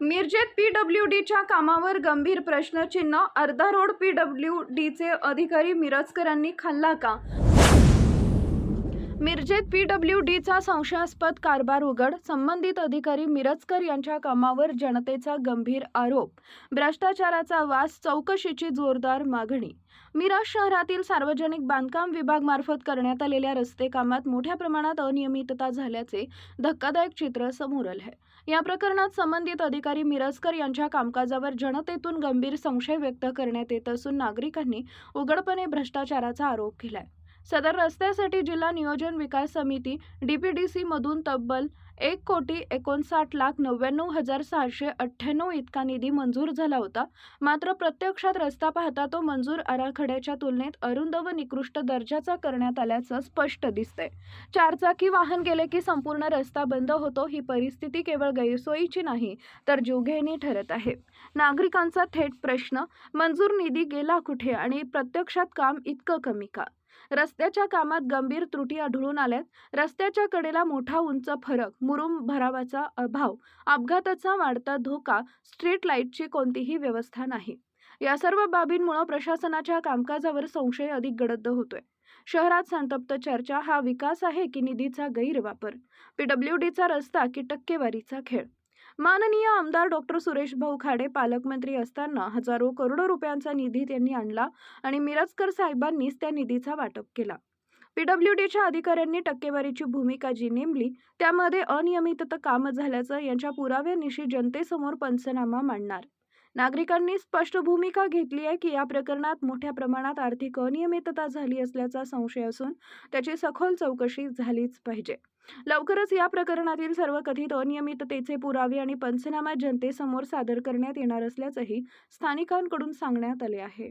मिरजेत पीडब्ल्यूडीच्या कामावर गंभीर प्रश्नचिन्ह. अर्धा रोड पीडब्ल्यूडीचे अधिकारी मिरजकरांनी खाल्ला का? मिरजेत पीडब्ल्यूडीचा संशयास्पद कारभार उघड. संबंधित अधिकारी मिरजकर यांच्या कामावर जनतेचा गंभीर आरोप. भ्रष्टाचाराचा वास, चौकशीची जोरदार मागणी. मिरज शहरातील सार्वजनिक बांधकाम विभागामार्फत करण्यात आलेल्या रस्ते कामात मोठ्या प्रमाणात अनियमितता झाल्याचे धक्कादायक चित्र समोर आले आहे. या प्रकरणात संबंधित अधिकारी मिरजकर यांच्या कामकाजावर जनतेतून गंभीर संशय व्यक्त करण्यात येत असून नागरिकांनी उघडपणे भ्रष्टाचाराचा आरोप केलाय. सदर रस्त्यासाठी जिल्हा नियोजन विकास समिती डीपीडीसी मधून तब्बल 1,59,99,698 इतका निधी मंजूर झाला होता. मात्र प्रत्यक्षात रस्ता पाहता तो मंजूर आराखड्याच्या तुलनेत अरुंद व निकृष्ट दर्जाचा करण्यात आल्याचं स्पष्ट दिसतंय. चारचाकी वाहन गेले की संपूर्ण रस्ता बंद होतो. ही परिस्थिती केवळ गैरसोयीची नाही तर जीवघेणी ठरत आहे. नागरिकांचा थेट प्रश्न, मंजूर निधी गेला कुठे आणि प्रत्यक्षात काम इतकं कमी का? रस्त्याच्या कामात गंभीर त्रुटी आढळून आल्यात. रस्त्याच्या कडेला मोठा उंच फरक, मुरुम भरावाचा अभाव, अपघाताचा वाढता धोका, स्ट्रीट लाईटची कोणतीही व्यवस्था नाही. या सर्व बाबींमुळे प्रशासनाच्या कामकाजावर संशय अधिक गडद होतोय. शहरात संतप्त चर्चा. हा विकास आहे की निधीचा गैरवापर? पीडब्ल्यूडीचा रस्ता की टक्केवारीचा खेळ? माननीय आमदार डॉक्टर सुरेश भाऊ खाडे पालकमंत्री असताना हजारो करोडो रुपयांचा निधी त्यांनी आणला आणि मिरजकर साहेबांनीच त्या निधीचा वाटप केला. पीडब्ल्यूडीच्या अधिकाऱ्यांनी टक्केवारीची भूमिका जी नेमली त्यामध्ये अनियमित काम झाल्याचं यांच्या पुराव्यानिशी जनतेसमोर पंचनामा मांडणार. नागरिकांनी स्पष्ट भूमिका घेतली आहे की या प्रकरणात मोठ्या प्रमाणात आर्थिक अनियमितता झाली असल्याचा संशय असून त्याची सखोल चौकशी झालीच पाहिजे. लवकरच या प्रकरणातील सर्व कथित अनियमिततेचे पुरावे आणि पंचनामा जनतेसमोर सादर करण्यात येणार असल्याचंही स्थानिकांकडून सांगण्यात आले आहे.